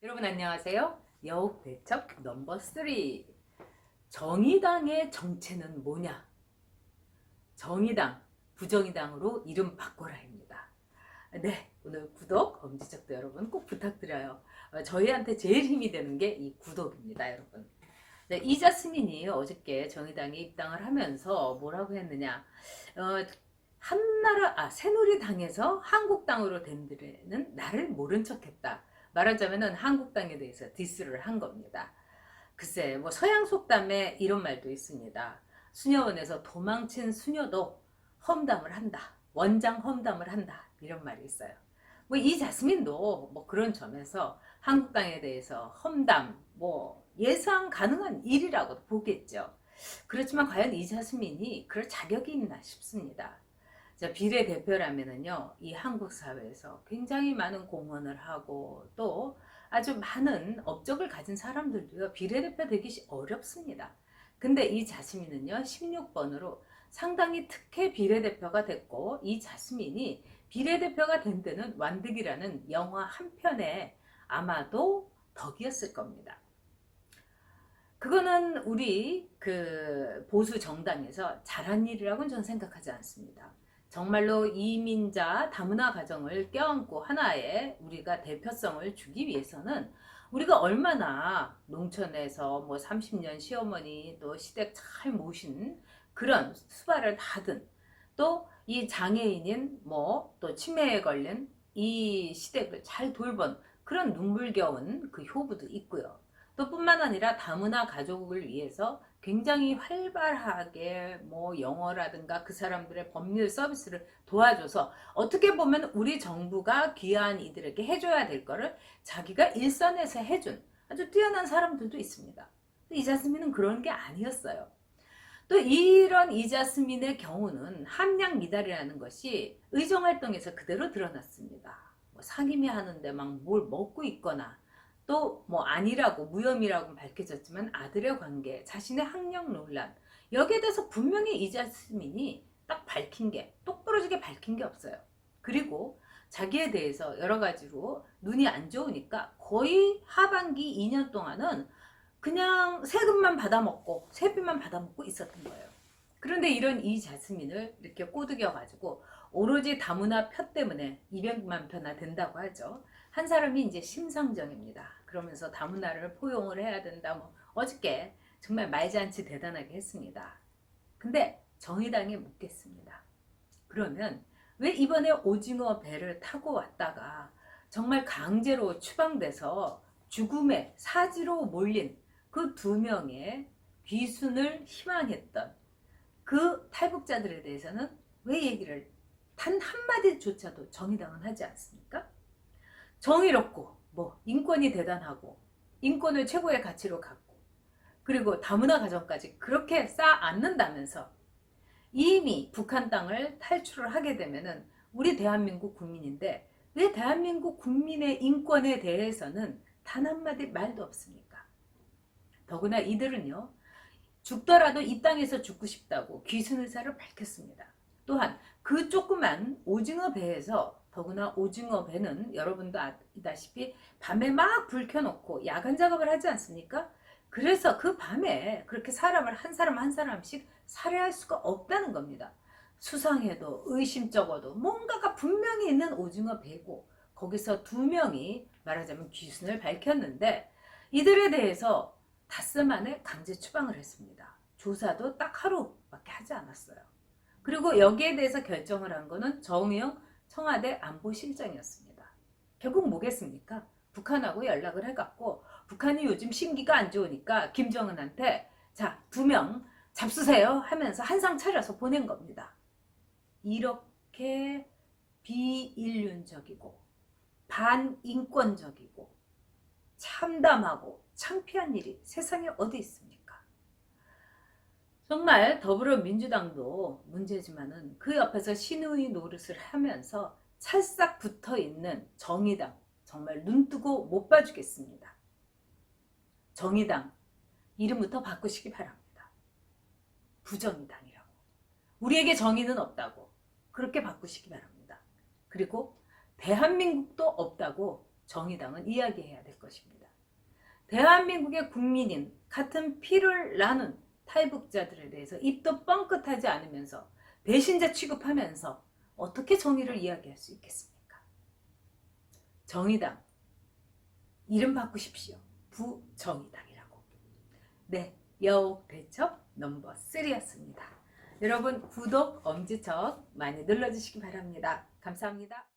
여러분 안녕하세요. 여옥대첩 넘버 3. 정의당의 정체는 뭐냐? 정의당, 부정의당으로 이름 바꿔라입니다. 네, 오늘 구독, 엄지척도 여러분 꼭 부탁드려요. 저희한테 제일 힘이 되는 게 이 구독입니다, 여러분. 네, 이자스민이 어저께 정의당에 입당을 하면서 뭐라고 했느냐? 새누리당에서 한국당으로 된 데는 나를 모른 척했다. 말하자면은 한국당에 대해서 디스를 한 겁니다. 글쎄, 뭐 서양 속담에 이런 말도 있습니다. 수녀원에서 도망친 수녀도 험담을 한다. 원장 험담을 한다. 이런 말이 있어요. 뭐 이 자스민도 뭐 그런 점에서 한국당에 대해서 험담, 뭐 예상 가능한 일이라고 보겠죠. 그렇지만 과연 이 자스민이 그럴 자격이 있나 싶습니다. 자, 비례대표라면은요, 이 한국 사회에서 굉장히 많은 공헌을 하고 또 아주 많은 업적을 가진 사람들도요, 비례대표 되기 어렵습니다. 근데 이 자스민은요, 16번으로 상당히 특혜 비례대표가 됐고, 이 자스민이 비례대표가 된 데는 완득이라는 영화 한 편에 아마도 덕이었을 겁니다. 그거는 우리 그 보수 정당에서 잘한 일이라고는 저는 생각하지 않습니다. 정말로 이민자 다문화 가정을 껴안고 하나의 우리가 대표성을 주기 위해서는 우리가 얼마나 농촌에서 뭐 30년 시어머니 또 시댁 잘 모신 그런 수발을 받은 또 이 장애인인 뭐 또 치매에 걸린 이 시댁을 잘 돌본 그런 눈물겨운 그 효부도 있고요. 또 뿐만 아니라 다문화 가족을 위해서 굉장히 활발하게 뭐 영어라든가 그 사람들의 법률 서비스를 도와줘서 어떻게 보면 우리 정부가 귀한 이들에게 해줘야 될 거를 자기가 일선에서 해준 아주 뛰어난 사람들도 있습니다. 이 자스민은 그런 게 아니었어요. 또 이런 이자스민의 경우는 함량 미달이라는 것이 의정활동에서 그대로 드러났습니다. 뭐 상임위 하는데 막 뭘 먹고 있거나 또 뭐 아니라고 무혐의라고 밝혀졌지만 아들의 관계, 자신의 학력 논란 여기에 대해서 분명히 이자스민이 딱 밝힌 게 똑부러지게 밝힌 게 없어요. 그리고 자기에 대해서 여러 가지로 눈이 안 좋으니까 거의 하반기 2년 동안은 그냥 세금만 받아먹고 세비만 받아먹고 있었던 거예요. 그런데 이런 이 자스민을 이렇게 꼬드겨 가지고 오로지 다문화 표 때문에 200만 표나 된다고 하죠. 한 사람이 이제 심상정입니다. 그러면서 다문화를 포용을 해야 된다. 뭐 어저께 정말 말잔치 대단하게 했습니다. 근데 정의당에 묻겠습니다. 그러면 왜 이번에 오징어 배를 타고 왔다가 정말 강제로 추방돼서 죽음의 사지로 몰린 그 2명의 귀순을 희망했던 그 탈북자들에 대해서는 왜 얘기를 단 한마디조차도 정의당은 하지 않습니까? 정의롭고 뭐 인권이 대단하고 인권을 최고의 가치로 갖고 그리고 다문화 가정까지 그렇게 쌓아안는다면서 이미 북한 땅을 탈출을 하게 되면은 우리 대한민국 국민인데 왜 대한민국 국민의 인권에 대해서는 단 한마디 말도 없습니까? 더구나 이들은요, 죽더라도 이 땅에서 죽고 싶다고 귀순 의사를 밝혔습니다. 또한 그 조그만 오징어 배에서 더구나 오징어 배는 여러분도 아시다시피 밤에 막 불 켜놓고 야간 작업을 하지 않습니까? 그래서 그 밤에 그렇게 사람을 한 사람 한 사람씩 살해할 수가 없다는 겁니다. 수상해도 의심쩍어도 뭔가가 분명히 있는 오징어 배고 거기서 2명이 말하자면 귀순을 밝혔는데 이들에 대해서 닷새 만에 강제 추방을 했습니다. 조사도 딱 하루밖에 하지 않았어요. 그리고 여기에 대해서 결정을 한 거는 정의용 청와대 안보실장이었습니다. 결국 뭐겠습니까? 북한하고 연락을 해갖고 북한이 요즘 심기가 안 좋으니까 김정은한테 자 2명 잡수세요 하면서 한상 차려서 보낸 겁니다. 이렇게 비인륜적이고 반인권적이고 참담하고 창피한 일이 세상에 어디 있습니까? 정말 더불어민주당도 문제지만은 그 옆에서 신우이 노릇을 하면서 찰싹 붙어있는 정의당 정말 눈뜨고 못 봐주겠습니다. 정의당 이름부터 바꾸시기 바랍니다. 부정의당이라고. 우리에게 정의는 없다고. 그렇게 바꾸시기 바랍니다. 그리고 대한민국도 없다고 정의당은 이야기해야 될 것입니다. 대한민국의 국민인 같은 피를 나눈 탈북자들에 대해서 입도 뻥끗하지 않으면서 배신자 취급하면서 어떻게 정의를 이야기할 수 있겠습니까? 정의당 이름 바꾸십시오. 부정의당이라고. 네, 여옥 대첩 넘버 3였습니다. 여러분 구독, 엄지척 많이 눌러주시기 바랍니다. 감사합니다.